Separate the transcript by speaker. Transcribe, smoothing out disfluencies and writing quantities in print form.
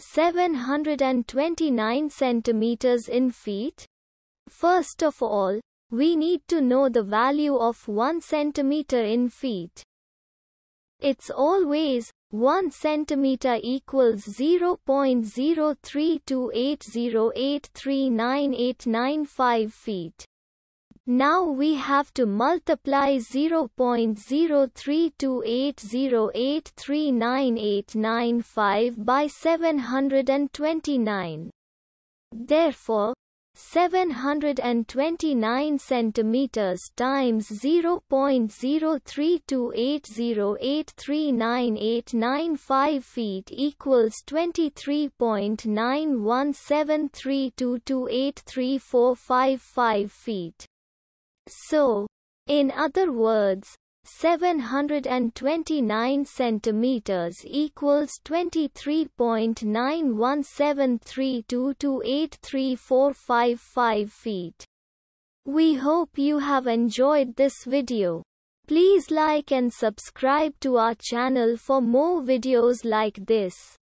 Speaker 1: 729 centimeters in feet? First of all, we need to know the value of 1 centimeter in feet. It's always 1 centimeter equals 0.03280839895 feet. Now we have to multiply 0.03280839895 by 729. Therefore, 729 centimeters times 0.03280839895 feet equals 23.917322834555 feet. So, in other words, 729 centimeters equals 23.917322834555 feet. We hope you have enjoyed this video. Please like and subscribe to our channel for more videos like this.